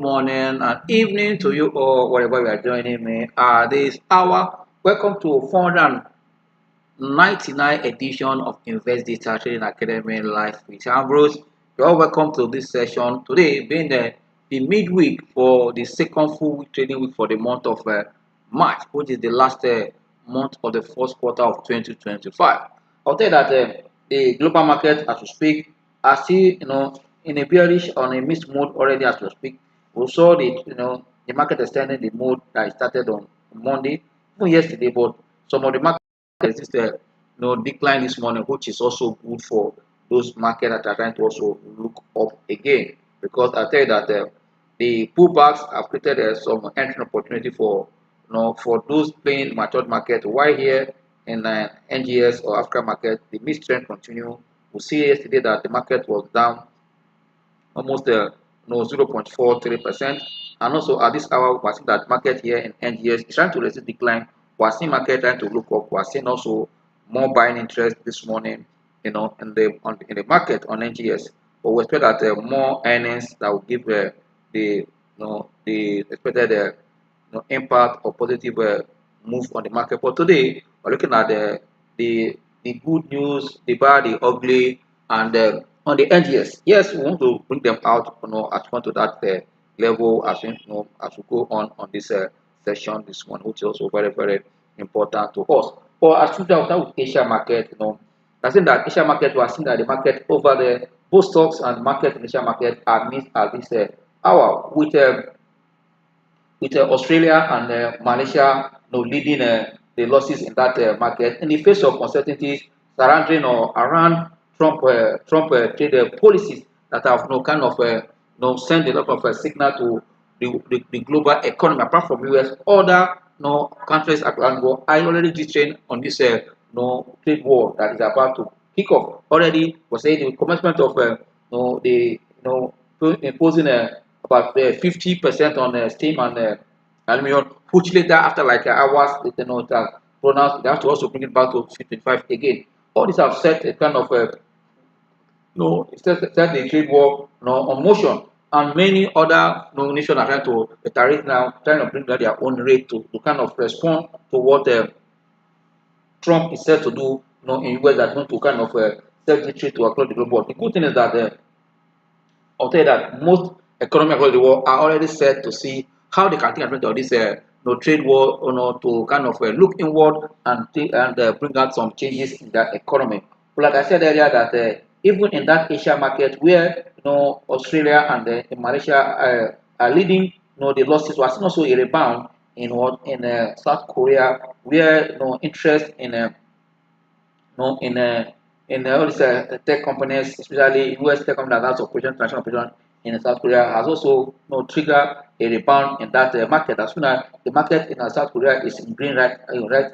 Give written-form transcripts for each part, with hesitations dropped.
morning and evening to you all, wherever you are joining me. This hour, welcome to 499 edition of InvestData Trading Academy Live with Ambrose. You're all welcome to this session today, being the midweek for the second full week trading week for the month of March, which is the last month of the first quarter of 2025. I'll tell you that the global market, as we speak, are still, in a bearish on a mixed mode already as we speak. We saw the market extending the mode that started on Monday, even yesterday, but some of the market resist decline this morning, which is also good for those markets that are trying to also look up again. Because I tell you that the pullbacks have created some entry opportunity for those playing matured market. Why here in NGX or Africa market, the mixed trend continue. We see yesterday that the market was down almost 0.43%. And also at this hour, we're seeing that market here in NGS is trying to resist decline. We're seeing market trying to look up. We're seeing also more buying interest this morning, in the market on NGS. But we expect that more earnings that will give the expected impact or positive move on the market. But today we're looking at the good news, the bad, the ugly, and on the NGS. Yes, we want to bring them out, as one to that level as as we go on this session this one, which is also very important to us. But as we start with Asia market, I think that Asia market, we are seeing that the market over there, both stocks and market in Asia market are missed at this hour with Australia and Malaysia leading the losses in that market in the face of uncertainties surrounding or around Trump trade policies that have kind of sent a lot of signal to the global economy. Apart from US, other countries around the world are already trained on this trade war that is about to kick off. Already, we're saying the commencement of the imposing about 50% on steam and aluminum, which later, after like hours, it has pronounced, they have to also bring it back to 55 again. All these have set a kind of set the trade war on motion, and many other nations are trying to retaliate now, trying to bring down their own rate to kind of respond to what Trump is said to do, in ways that going to kind of set the trade to across the global. The good thing is that I'll tell you that most economies across the world are already set to see how they can take advantage of this trade war, to kind of look inward and bring out some changes in that economy. But like I said earlier, that even in that Asia market where Australia and Malaysia are leading, the losses, was also a rebound in South Korea, where interest in all these tech companies, especially US tech companies that has operation, international operation in South Korea, has also triggered a rebound in that market. As soon as the market in South Korea is in green right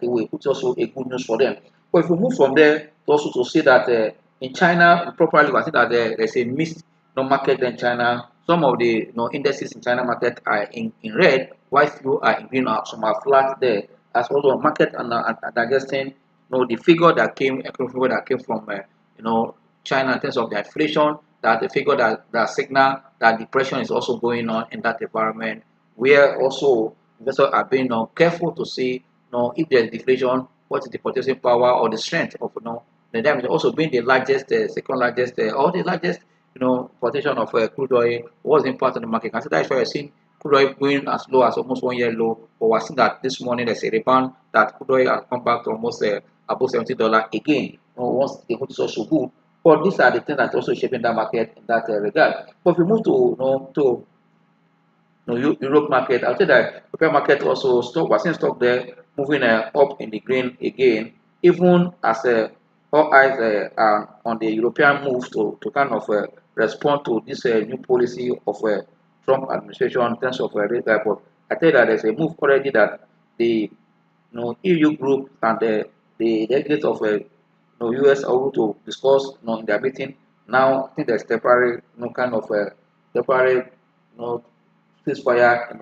away, which is also a good news for them. But if we move from there, also to see that in China, properly, I think that there's a mixed market in China. Some of the indices in China market are in red, while few are in green, some are flat there. As also market and digesting the figure that came, economic figure that came from China in terms of the inflation, that the figure that signal that depression is also going on in that environment, where also investors are being careful to see if there's deflation, what is the purchasing power or the strength of the diamond also being the largest, second largest, or the largest quotation of crude oil. What's the impact on the market? And so that's why you're seeing crude oil going as low as almost 1 year low. But we're seeing that this morning there's a rebound that crude oil has come back to almost above $70 again. Once the which is also good. But these are the things that also shaping that market in that regard. But if we move to Europe market, I'll say that European market also stock, we're seeing stock there moving up in the green again, even as all eyes are on the European move to kind of respond to this new policy of Trump administration in terms of rate hike. But I tell you that there's a move already that the EU group and the delegates of US are able to discuss in their meeting. Now I think there's temporary kind of temporary ceasefire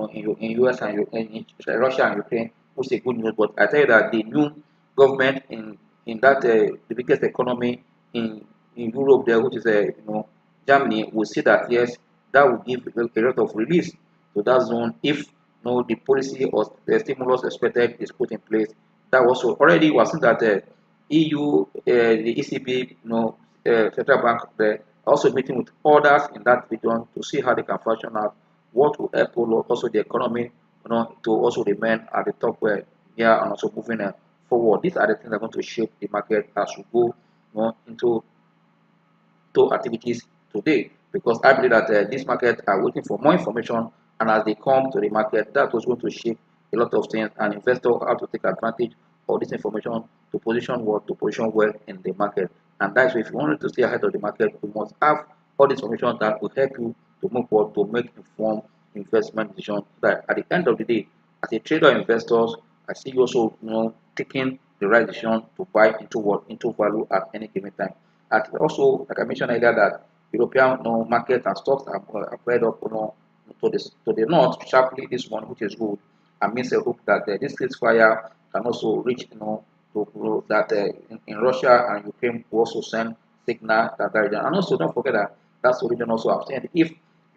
in US and in Russia and Ukraine, which is a good news. But I tell you that the new government in that the biggest economy in Europe there, which is Germany, will see that yes, that will give a lot of release to that zone if the policy or the stimulus expected is put in place. That also already was seen that EU, the ECB, central bank, they're also meeting with others in that region to see how they can function out, what will help also the economy, to also remain at the top where yeah, and also moving forward. These are the things that are going to shape the market as we go into activities today, because I believe that these markets are waiting for more information, and as they come to the market, that was going to shape a lot of things, and investors have to take advantage of this information to position well in the market. And that's why if you wanted to stay ahead of the market, you must have all this information that will help you to move forward to make informed investment decisions. That at the end of the day, as a trader or investors, I see you also taking the right decision to buy into value at any given time. And also, like I mentioned earlier, that European market and stocks are paired up to the north sharply this one, which is good. And means a hope that this ceasefire can also reach that in Russia and Ukraine will also send signal that region. And also don't forget that that's the region also have seen if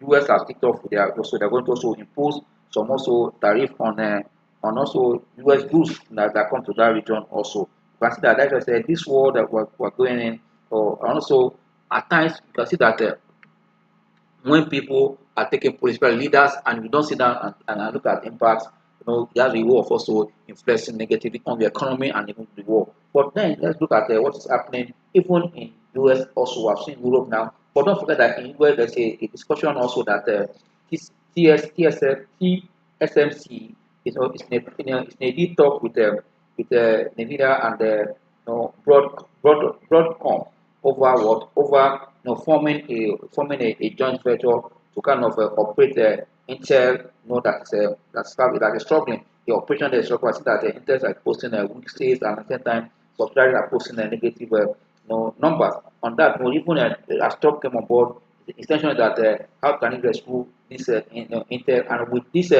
US has kicked off they're going to also impose some also tariff on also US goods that come to that region also. You can see that like I said, this war that we're going in, and also at times you can see that when people are taking political leaders and you don't sit down and look at impacts, there's a war of also influencing negatively on the economy and even the war. But then let's look at what is happening even in US also. I've seen Europe now. But don't forget that in US there's a discussion also that TSMC is in a deep talk with Nvidia and Broadcom over forming a joint venture to kind of operate Intel. That is struggling. The operation there is struggling. I see that Intel are posting weak sales, and at the same time subsidiaries are posting negative numbers. On that, even as Trump came on board, the intention is that how can it rescue this Intel, and with this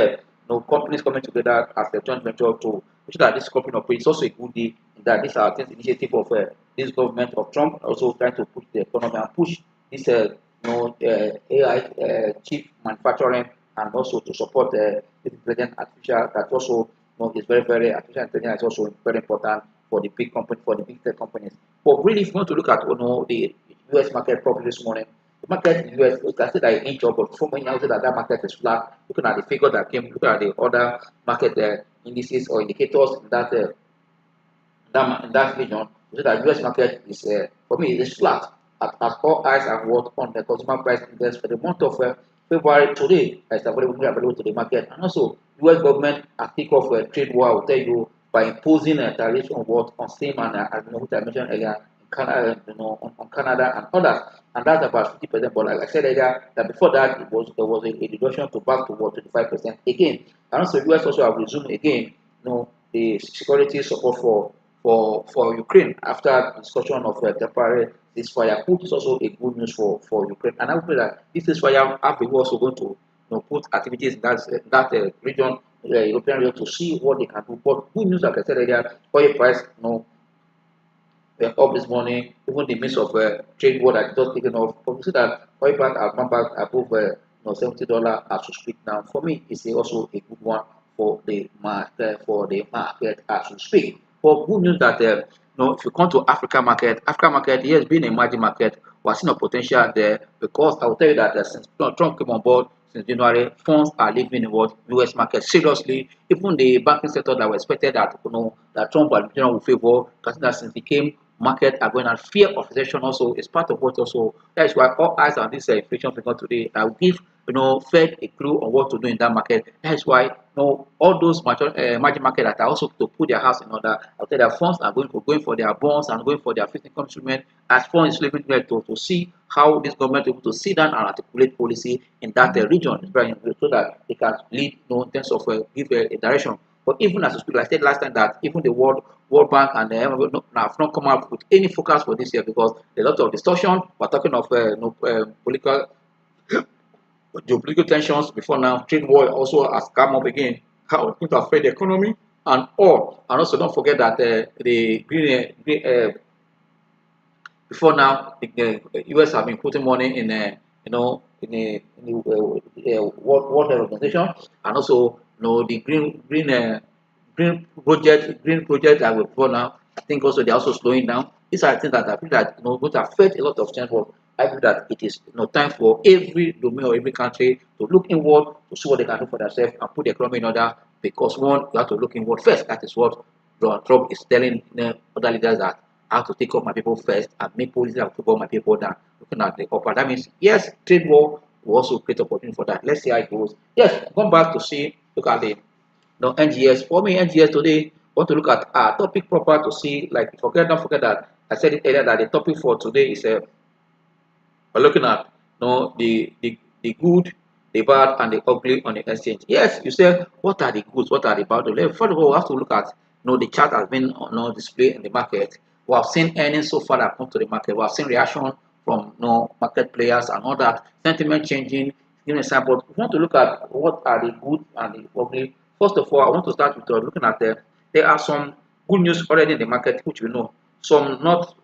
companies coming together as a joint venture to make sure that this company operates. It's also a good day that these are things initiative of this government of Trump, also trying to push the economy and push this AI chip manufacturing, and also to support this intelligent artificial that also is very, very artificial intelligence is also very important for the big company, for the big tech companies. But really, if you want to look at the US market properly this morning, the market in the US, you can see that it inch up, but so many now say that market is flat. Looking at the figure that came, looking at the other market indices or indicators in that region, you see that US market is for me it is flat as all eyes are what on the consumer price index for the month of February today is available to the market. And also US government has kicked off a trade war, I will tell you, by imposing a tariff on steam and which I mentioned earlier, Canada, on Canada and others, and that's about 50%. But like I said earlier, that before that there was a reduction to back to 25% again. And also US also have resumed again, the security support for Ukraine after discussion of a temporary ceasefire, which is also a good news for Ukraine. And I hope that this ceasefire have been also going to put activities in that region, European region, to see what they can do. But good news, like I said earlier, oil price, up this morning, even the midst of trade war that just taken off. But we see that oil price have come back above $70 as we speak now. For me, it's also a good one for the market as we speak. But good news that if you come to Africa market, yes, being a emerging market, we're seeing a potential there, because I will tell you that since Trump came on board since January, funds are leaving the US market seriously. Even the banking sector that were expected that that Trump administration will favor, consider since he came, market are going, and fear of recession also is part of what also. That is why all eyes on this inflation figure today. I will give Fed a clue on what to do in that market. That is why all those emerging market that are also to put their house in order. I'll tell their funds are going for their bonds and going for their fixed income instrument as funds is living there to see how this government is able to sit down and articulate policy in that region, so that they can lead in terms of give a direction. But even as I said last time that even the World Bank and the IMF have not come up with any focus for this year, because a lot of distortion. We're talking of political geopolitical tensions before now. Trade war also has come up again. How it will affect the economy and all. And also don't forget that the green before now the US have been putting money in World Health Organization, and also the green project that we've got now. I think also they're also slowing down. These are things that I feel that going to affect a lot of change. But I feel that it is time for every domain or every country to look inward to see what they can do for themselves and put the economy in order. Because one, you have to look inward first. That is what Donald Trump is telling other leaders, that I have to take up my people first and make policies that will take my people down. Looking at the upper, that means yes, trade war will also create opportunity for that. Let's see how it goes. Yes, come back to see, look at the NGS. For me, NGS today, want to look at our topic proper to see, like, don't forget that I said it earlier that the topic for today is we're looking at the good, the bad, and the ugly on the exchange. Yes, you say what are the goods, what are the bad? First of all, we have to look at the chart has been display in the market. We have seen earnings so far that come to the market. We have seen reaction from market players and all that, sentiment changing. Give me an example. If you want to look at what are the good and the ugly, first of all, I want to start with looking at there are some good news already in the market, which we know. Some not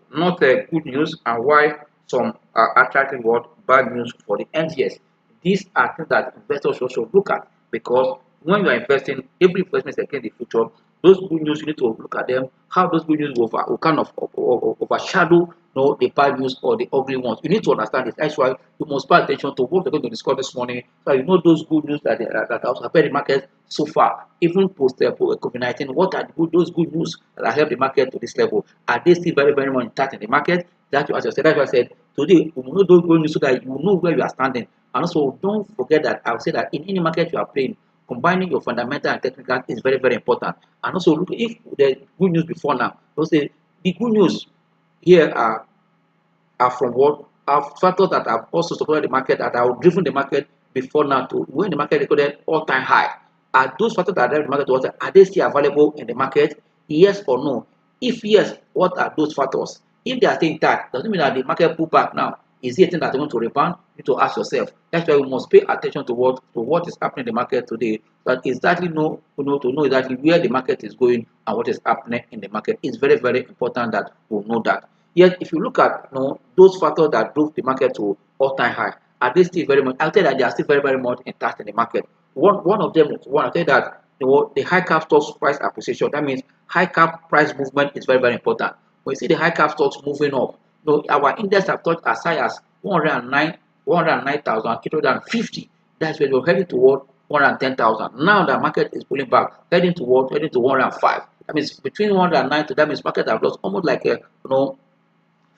good news, and why some are attracting what bad news for the NGS. These are things that investors should also look at, because when you are investing, every investment is against the future. Those good news, you need to look at them, how those good news will kind of overshadow the bad news or the ugly ones. You need to understand this. That's why you must pay attention to what we're going to discuss this morning. So you know those good news that also affect the market so far, even post COVID-19. What are those good news that have helped the market to this level? Are they still very, very much intact in the market? That's what I said. That's why I said today we know those good news so that you know where you are standing. And also, don't forget that I would say that in any market you are playing, combining your fundamental and technical is very, very important. And also, look, if the good news before now, let's say the good news here are from what are factors that have also supported the market, that have driven the market before now to when the market recorded all-time high. Are those factors that drive the market to are they still available in the market? Yes or no? If yes, what are those factors? If they are still intact, doesn't mean that the market pull back now. Is it a thing that they want to rebound? You need to ask yourself. That's why we must pay attention to what is happening in the market today. But exactly to know exactly where the market is going and what is happening in the market. It's very, very important that we know that. Yet, if you look at those factors that drove the market to all-time high, are they still very much? I'll tell you that they are still very, very much intact in the market. One of them, I'll tell you that the high cap stocks price appreciation. That means high cap price movement is very, very important. When you see the high cap stocks moving up, our index have touched as high as 109,850. That's where we're heading toward 110,000. Now the market is pulling back, heading to 105. That means between 109 to that means market have lost almost like a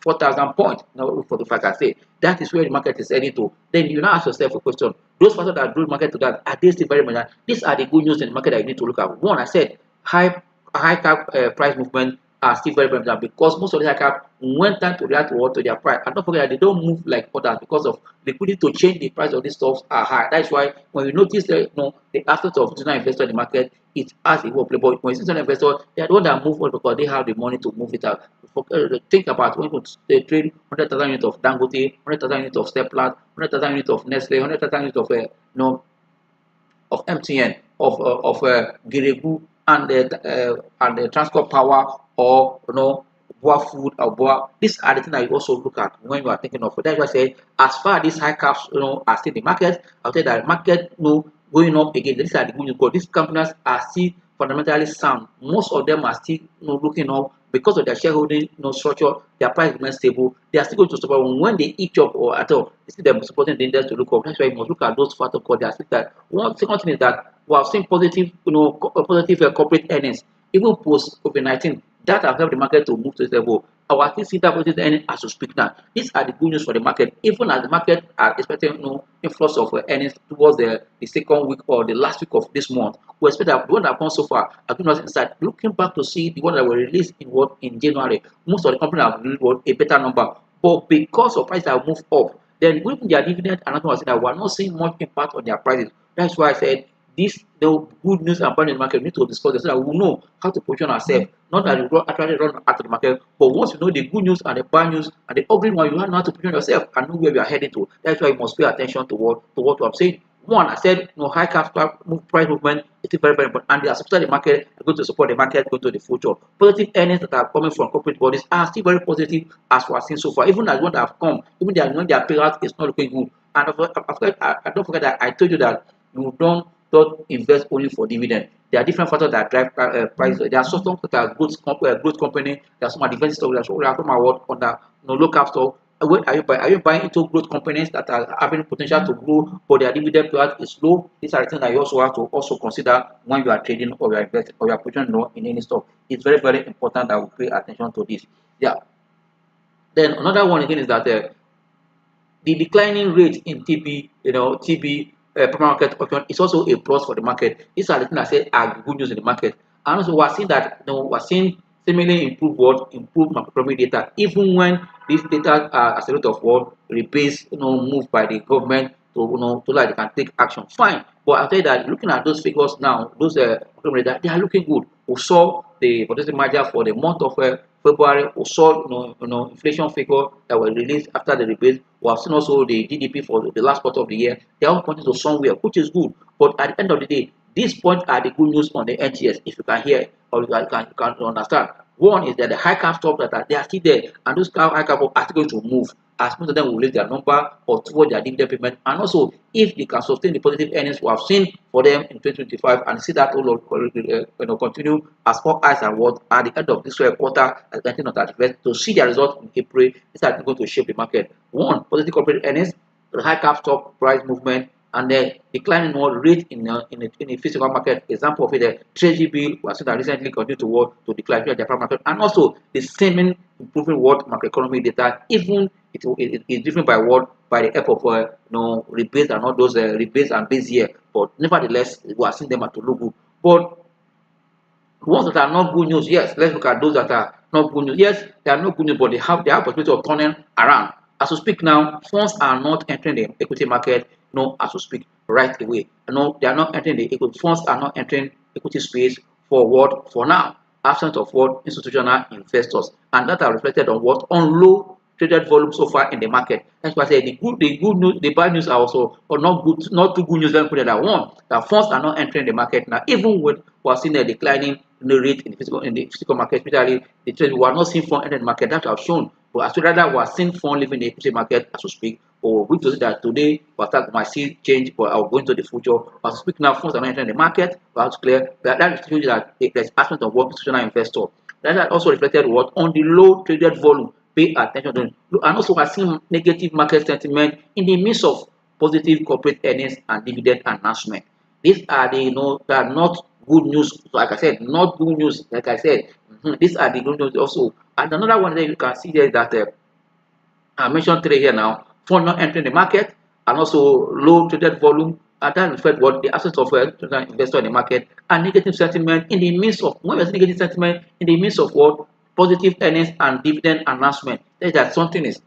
4,000 points. For the fact I say that is where the market is heading to. Then you now ask yourself a question: those factors that drove the market to that, are they still very much? These are the good news in the market that you need to look at. One, I said high cap price movement are still very, very important, because most of the high cap went down to react to their price. And don't forget that they don't move like others because of liquidity to change the price of these stocks are high. That's why when you notice the assets of institutional investor in the market, it has a role play. But when institutional investor, they are the one that move on because they have the money to move it out. Think about when you trade 100,000 units of Dangote, 100,000 units of Seplat, 100,000 units of Nestle, 100,000 units of MTN, of Giregu, and the transport power, or Boa food or Boa. These are the things that you also look at when you are thinking of it. That's why I say, as far as these high caps are still in the market, I'll tell you that market going up again. These are the good news, because these companies are still fundamentally sound. Most of them are still looking up because of their shareholding structure. Their price remains stable. They are still going to support when they eat up or at all. You see them supporting the index to look up. That's why you must look at those factors, because they are still that. One second thing is that we have seen positive corporate earnings even post COVID-19 that have helped the market to move to this level. Our still see that positive earnings as we speak now. These are the good news for the market. Even as the market are expecting influx of earnings towards the second week or the last week of this month, we expect that the one that have gone so far have given us insight. Looking back to see the one that were released in January, most of the companies have released a better number. But because of prices have moved up, then when their dividend announcement was that we are not seeing much impact on their prices. That's why I said this good news and bad in the market, we need to discuss this so that we know how to position ourselves. Not that we actually run out of the market, but once you know the good news and the bad news and the ugly one, you know how to position yourself and know where we are heading to. That's why you must pay attention to what I'm saying. One, I said, high capital price movement is very, very important, and they are supporting the market, are going to support the market going to the future. Positive earnings that are coming from corporate bodies are still very positive as we have seen so far. Even as one that have come, even when their payout is not looking good. And I don't forget that I told you that you don't invest only for dividend. There are different factors that drive price. There are some stocks that are growth company. There are some advanced stocks that are from our on the low cap stock. What are you buying? Are you buying into growth companies that are having potential to grow, but their dividend payout is low? These are the things that you also have to also consider when you are trading or you are investing or you are putting in any stock. It's very, very important that we pay attention to this. Yeah. Then another one again is that the declining rate in TB, TB primary market option is also a plus for the market. These are the things I said are good news in the market. And also we're seeing that we're seeing seemingly improved macroeconomic data, even when these data are as a result of what rebates moved by the government to like they can take action. Fine. But I'll tell you that looking at those figures now, those they are looking good. We saw the potential merger for the month of February. We saw inflation figure that were released after the rebate. We have seen also the GDP for the last quarter of the year. They are all pointing to somewhere, which is good. But at the end of the day, these points are the good news on the NGX. If you can hear or you can understand. One is that the high cap stocks they are still there, and those high cap are still going to move as most of them will raise their number or toward their dividend payment. And also, if they can sustain the positive earnings we have seen for them in 2025 and see that all continue as far as and what at the end of this quarter at the end of that event to see their result in April, these are going to shape the market. One, positive corporate earnings, the high cap stock price movement, and the declining rate in the physical market. Example of it, the treasury bill was that recently continued to decline in the Japan market, and also the same improving world macroeconomic data, even it is driven by the help of rebates and all those rebates and base year. But nevertheless, we are seeing them at to look good. But ones that are not good news, yes, let's look at those that are not good news. Yes, they are not good news, but they have possibility of turning around. As we speak now, funds are not entering the equity market, as we speak right away. They are not entering the equity. Funds are not entering equity space for what? For now, absent of what? Institutional investors, and that are reflected on what? On low traded volume so far in the market. That's why I say the good news, the bad news are also or not good, not too good news. Let me put it that one. That funds are not entering the market now, even when we are seeing a declining rate in the physical market, especially the trade. We are not seeing fund entering the market. That have shown, but as rather we are seeing fund leaving the equity market as we speak. Or we to see that today might see change, but I'll go into the future. As we speak now, funds are not entering the market. We have to clear that shows that there's aspect of what institutional investor. That also reflected what on the low traded volume. Pay attention to it. And also, we're seeing negative market sentiment in the midst of positive corporate earnings and dividend announcement. These are they are not good news. Like I said, not good news. Like I said, these are the good news also. And another one that you can see there is that I mentioned three here now. Fund not entering the market and also low traded volume. And that reflects what the assets of investor in the market and negative sentiment in the midst of when there's negative sentiment in the midst of what positive earnings and dividend announcement. That something is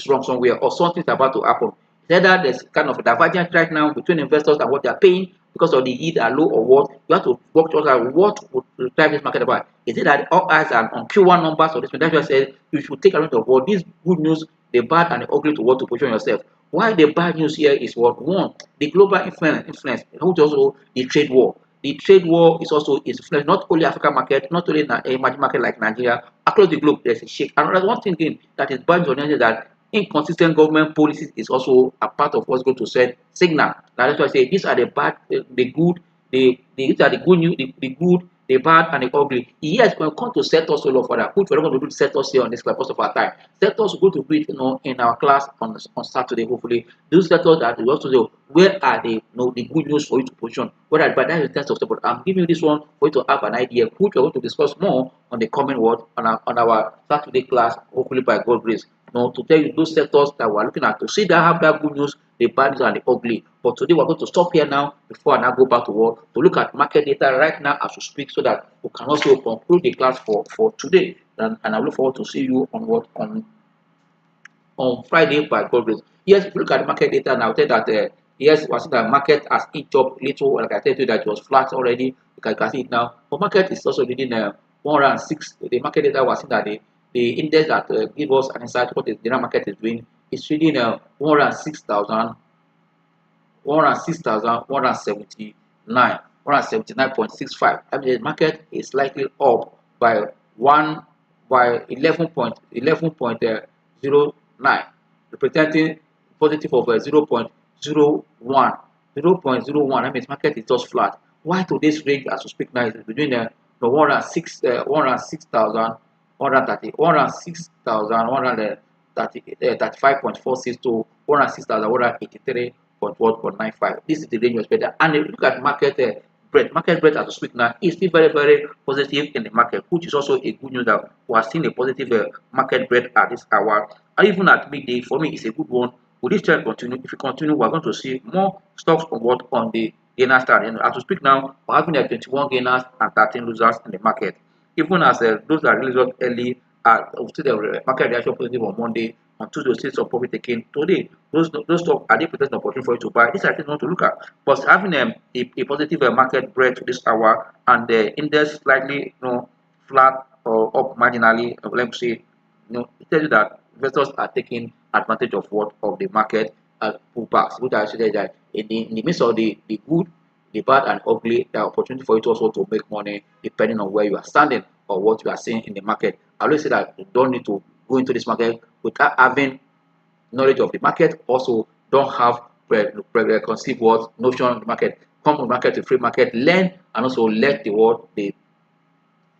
wrong somewhere or something is about to happen. Either there's kind of a divergence right now between investors and what they're paying because of the yield are low or what. You have to work towards out what would drive this market about. Is it that all eyes are on Q1 numbers or this? That's why I said you should take advantage of what this good news, the bad and the ugly to what to position yourself. Why the bad news here is what one, the global influence, which also the trade war. The trade war is also influenced not only African market, not only in a emerging market like Nigeria, across the globe there's a shake. Another one thing again that is bad on is that inconsistent government policies is also a part of what's going to send signal. Now that's why I say these are the bad, the good, these are the good news, the good, the bad, and the ugly. Yes, when it comes to sectors all over that, which we're not going to do sectors here on this class most of our time. Sectors we're going to read, in our class on Saturday, hopefully. Those sectors that we also know where are the the good news for you to position. Whether but that is the test of support. I'm giving you this one for you to have an idea, which we're going to discuss more on the coming word on our Saturday class, hopefully by God's grace. To tell you those sectors that we're looking at to see that have that good news, the bad news and the ugly. But today we're going to stop here now before I now go back to work to look at market data right now as we speak so that we can also conclude the class for today. And I look forward to see you on Friday by God's grace. Yes, if you look at the market data now, tell that yes, we see that market has inched up little. Like I said to you that it was flat already. You can see it now. But market is also reading 106. The market data was seeing that the index that give us an insight what the general market is doing is reading 106,000. 106,179, 179.65. I mean, the market is likely up by 11.09, representing positive of 0.01. 0.01. That means market is just flat. Why today's range as we speak now is between the 106,135.46 to 106,183.195. This is the range we expect. And if you look at market breadth as we speak now is still very, very positive in the market, which is also a good news that we are seeing a positive market breadth at this hour. And even at midday, for me, it's a good one. Will this trend continue? If we continue, we're going to see more stocks on the gainers stand. And as we speak now, we're having 21 gainers and 13 losers in the market. Even as those that released early are still the market reaction positive on Monday. On Tuesday, still some profit taken. Today, those stocks are they present an opportunity for you to buy? These are things you want to look at. But having a positive market breadth to this hour and the index slightly flat or up marginally, let me say, it tells you that investors are taking advantage of the market pullbacks, which I say that in the midst of the good, the bad and ugly, there are opportunity for you to also to make money depending on where you are standing or what you are seeing in the market. I always say that you don't need to go into this market without having knowledge of the market. Also, don't have preconceived notion of the market. Come to the market, to free market, learn, and also let the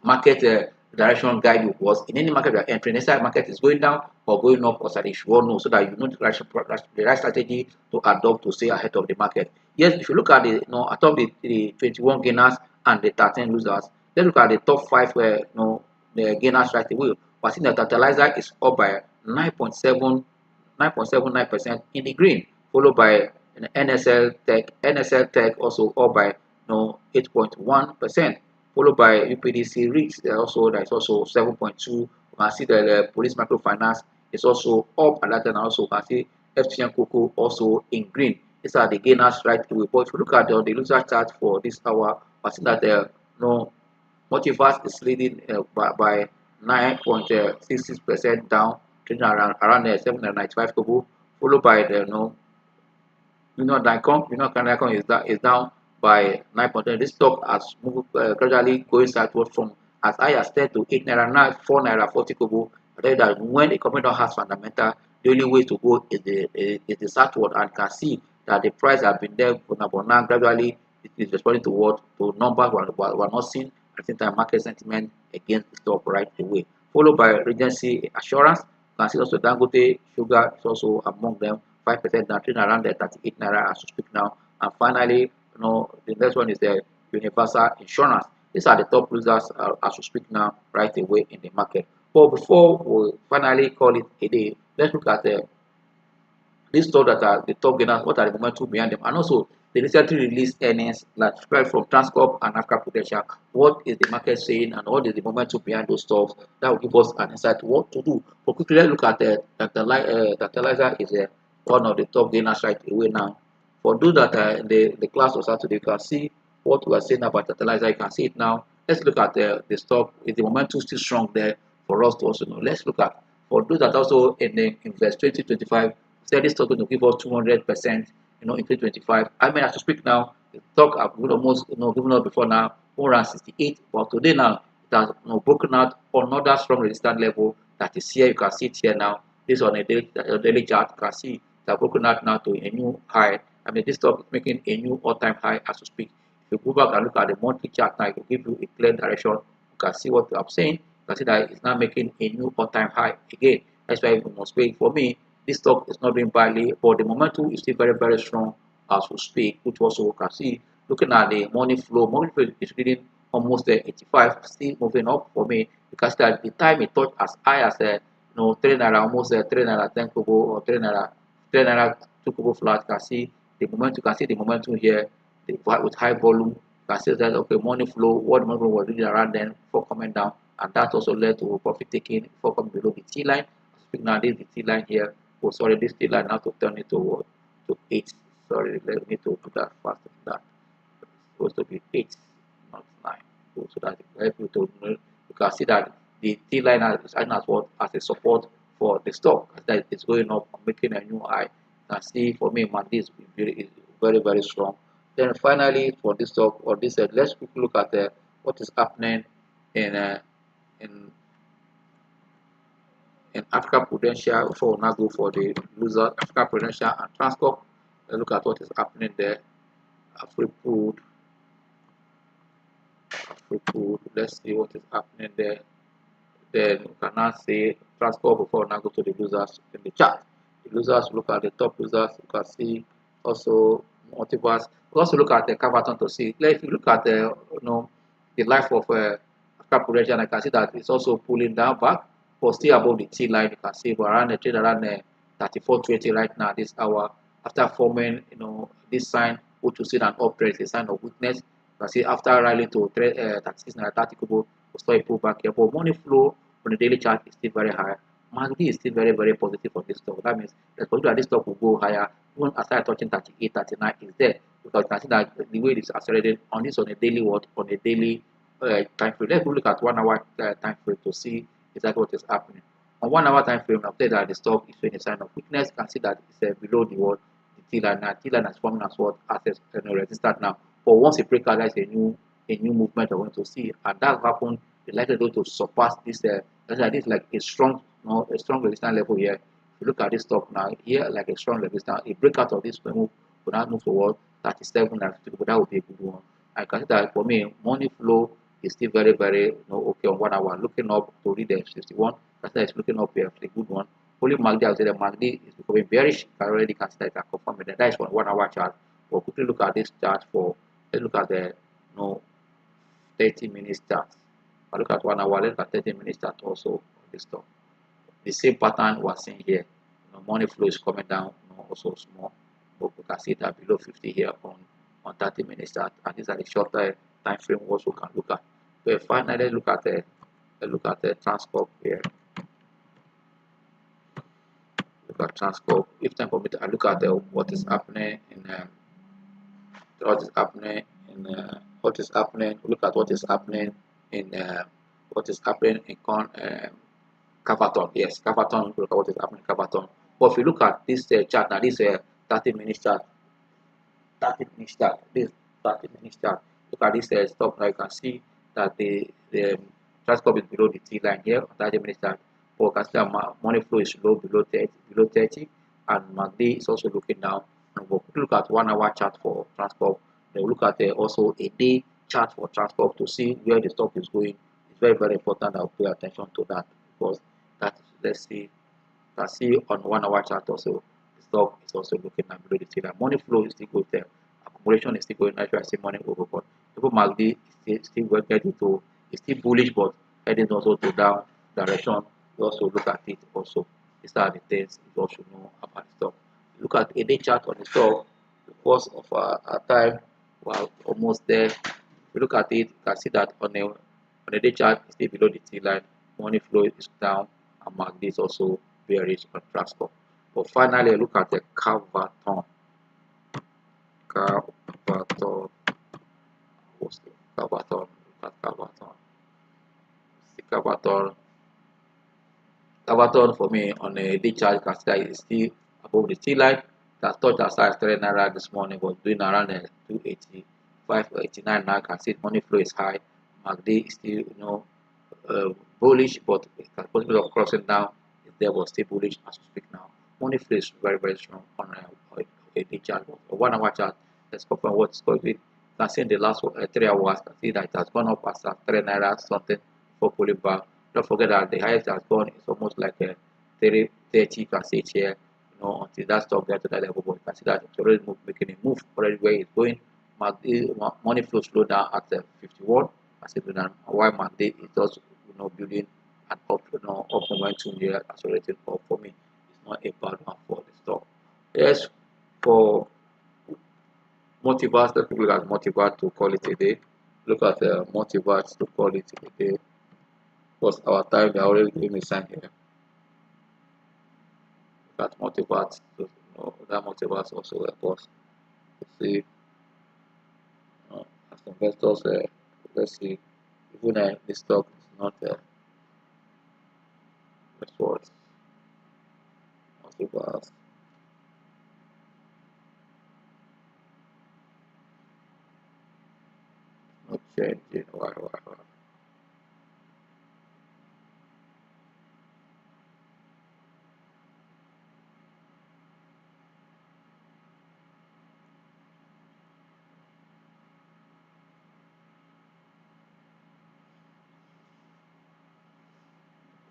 market direction guide you. Was in any market you are entering, inside market is going down or going up or you should all know so that you know the right strategy to adopt to stay ahead of the market. Yes, if you look at I thought the 21 gainers and the 13 losers. Let's look at the top five the gainers right away. But seeing the totalizer is up by 9.79% in the green, followed by NSL Tech. NSL Tech also up by 8.1%, followed by UPDC REITs. That is also 7.2. You can see the Police Microfinance is also up, and that and also you can see FTN Cocoa also in green. These are the gainers right away. But if you look at the loser chart for this hour, I see that Multiverse is leading by 9.66% down, trading around 795 kobo, followed by the Union Daikon is down by 9%. This stock has moved gradually going southward from as high as 10 to 8 naira, now 4 naira 40 kobo. I tell you that when a company has fundamental, the only way to go is the southward, and can see that the price has been there for now. Gradually, it is responding to numbers we're not seeing. At the same time, market sentiment against the stock right away, followed by Regency Assurance. You can see also Dangote Sugar is also among them, 5% down, trading around the 38 naira as we speak now. And finally, the next one is the Universal Insurance. These are the top losers as we speak now, right away in the market. But before we finally call it a day, let's look at these stocks that are the top gainers. What are the momentum behind them? And also, they recently released earnings like from Transcorp and Africa Prudential. What is the market saying, and what is the momentum behind those stocks? That will give us an insight to what to do. But quickly, let's look at Tantalizer is one of the top gainers right away now. For those that are in the class of Saturday, you can see what we are saying about Tantalizer. You can see it now. Let's look at the stock. Is the momentum still strong there for us to also know? Let's look at for those that also in the Invest 2025. Said this stock going to give us 200%. In 2025. I mean, as to speak now, the stock have almost given up before now, 468. But today now, it has broken out another strong resistance level that is here. You can see it here now. This on a daily chart, you can see it has broken out now to a new high. I mean, this stock is making a new all-time high as we speak. If you go back and look at the monthly chart now, it will give you a clear direction. You can see what I'm saying. You can see that it's now making a new all-time high again. That's why we must wait. For me, this stock is not doing badly, but the momentum is still very, very strong as we speak, which also you can see. Looking at the money flow is reading almost 85, still moving up for me. Because at the time it touched as high as 3 naira, almost 3 naira 10 kobo or 3 naira 2 kobo flat. You can see the momentum. You can see the momentum here with high volume. You can see that money flow. What the money flow was reading around then before coming down, and that also led to profit taking before coming below the T line. Speak now, this is the T line here. Oh, sorry, this T line now to turn it to 8. Sorry, let me to do that faster than that. It's supposed to be 8, not 9. So that it help you to know. You can see that the T line is acting as a support for the stock that is going up, making a new high. You can see for me, man, this is very strong. Then finally, for this stock or this let's quickly look at what is happening in in Africa Prudential before we now go for the loser Africa Prudential and Transcorp. Let's look at what is happening there. AfriPool, let's see what is happening there. Then you can now say Transcorp before we now go to the losers in the chart. The losers, look at the top losers, you can see also multiples. We also look at the Caverton to see. Like if you look at the the life of Africa Prudential, I can see that it's also pulling down back, but still above the T line. You can see we're around the trade around 34.20 right now this hour after forming this sign, which you see an uptrend, a sign of weakness. You can see after rallying to 36 30 kobo, we saw a pullback here, but money flow on the daily chart is still very high. MACD is still very positive for this stock. That means the possibility that this stock will go higher even after touching 38, 39 is there, because you can see that the way it is accelerated on a daily on a daily time frame. Let's look at 1 hour time frame to see exactly what is happening. On 1 hour time frame, after that the stock is showing a sign of weakness. You can see that it's below the T line. Now T line is forming as what as a resistance now. But once it breaks out, that's a new movement we're going to see, and that happened. It's likely to surpass this. This is like a strong, a strong resistance level here. If you look at this stock now, here like a strong resistance, a breakout of this move will now move forward 37 and 50, but that would be a good one. I can see that for me, money flow is still very okay on 1 hour. Looking up to read the 61, that's why it's looking up here for a good one. Only MACD, I would say the MACD is becoming bearish. I already can see that I can confirm it. That is for 1 hour chart. But quickly look at this chart for, let's look at the 30 minutes chart. I look at 1 hour, let's look at 30 minutes chart also on this stock. The same pattern we're seeing here. Money flow is coming down, also small. But we can see that below 50 here on 30 minutes chart, and these are the shorter time frame also can look at. But finally, look at the Transcorp here. Look at Transcorp. If time permit, I look at what is happening in what is happening in what is happening. Look at what is happening in Caverton. Yes, Caverton. Look at what is happening in Caverton. But if you look at this chart now, this 30 minutes chart, 30 minutes chart, this 30 minutes chart. Look at this stock now. You can see that the Transcorp is below the T line here on 30 minutes chart. But you can see that money flow is low below 30, and MACD is also looking down. And we'll look at 1 hour chart for Transcorp. Then we'll look at also a day chart for Transcorp to see where the stock is going. It's very important that we pay attention to that, because that, let's see, can see on 1 hour chart also the stock is also looking at below the T line. Money flow is still good there. Accumulation is still going. Naturally, I see money over, but people MACD is still getting to, it's still bullish, but heading also to down direction. You also look at it also. These are the things you also know about the stock. Look at a day chart on the stock. Because of our time, we're almost there. If you look at it, you can see that on a day chart, it's still below the T line. Money flow is down, and MACD is also bearish on Transcorp. But finally, look at the Caverton. What's the Caverton? Look at Caverton. See Caverton for me on a day chart, you can see that it's still above the T line. That touched as high as 3 naira this morning, but doing around 285, 89 now. You can see money flow is high. MACD is still bullish, but the possibility of crossing down is there, but still bullish as we speak now. Money flow is very strong on a day chart. But 1 hour chart, let's confirm what's going on. You can see in the last 3 hours, you can see that it has gone up as 3 naira something for pulling back. Don't forget that the highest has gone is almost like a 30, you can see it here, until that stock gets to that level. But you can see that it's already making a move already where it's going. Money flow slow down at 51. As it down, while MACD is also building an up momentum here, accelerating up. For me, it's not a bad one for the stock. Yes, for multivers, let's look at multivers to call it a day. Look at multivers to call it a day. Because our time, they are already giving me sign here. Look at multivers, that multivers also help us to see as investors. Let's see, even this stock is not what multivers. changing. Wow.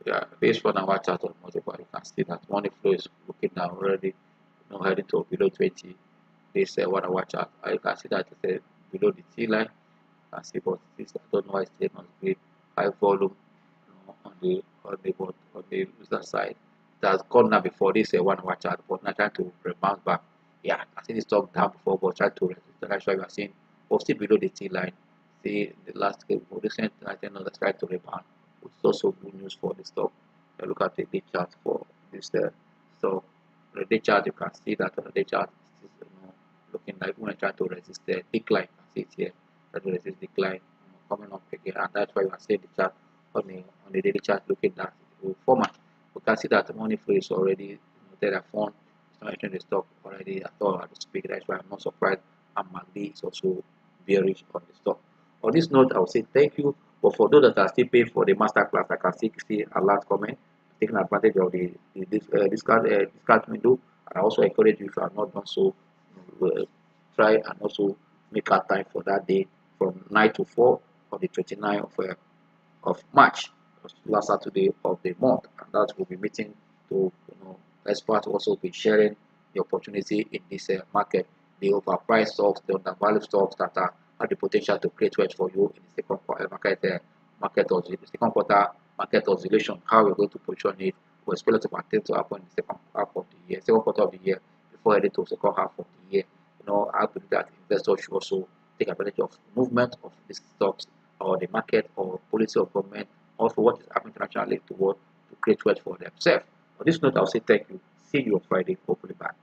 Yeah, based on our chart on multiple, you can see that money flow is looking down already, heading to below 20. This 1 hour chart. You can see that it's below the T line. You can see, but this I don't know why it's taking us great high volume, on the user side. It has gone now before this 1 hour chart, but now trying to rebound back. Yeah, I think it's stock down before, but trying to resist. That's why we are seeing, but still below the T line. See the last recent I think that's trying to rebound, which is also good news for the stock. Look at the day chart for this stock. The day chart, you can see that on the day chart is looking like when I try to resist the decline. You can see it here, try to resist decline, coming up again, and that's why you are seeing the chart on the daily chart looking at the format. We can see that the money flow is already there. A fund is not entering the stock already at all at this speed. That's why I'm not surprised. And MACD is also bearish on the stock. On this note, I will say thank you. But for those that are still paying for the masterclass, I can see a lot comment, taking advantage of discount window. And I also encourage you, if you have not done so, uh, try and also make our time for that day from 9 to 4 on the 29th of March, last Saturday of the month, and that will be meeting to experts also be sharing the opportunity in this market, the overpriced stocks, the undervalued stocks that have the potential to create wealth for you in the second quarter the second quarter market oscillation. How we're going to position it, we expect to continue to happen in the second half of the year, second quarter of the year, before heading to the second half of the year. I believe that investors should also take advantage of movement of these stocks or the market or policy of government, also what is happening internationally to create wealth for themselves. On this note, I'll say thank you. See you on Friday, hopefully back.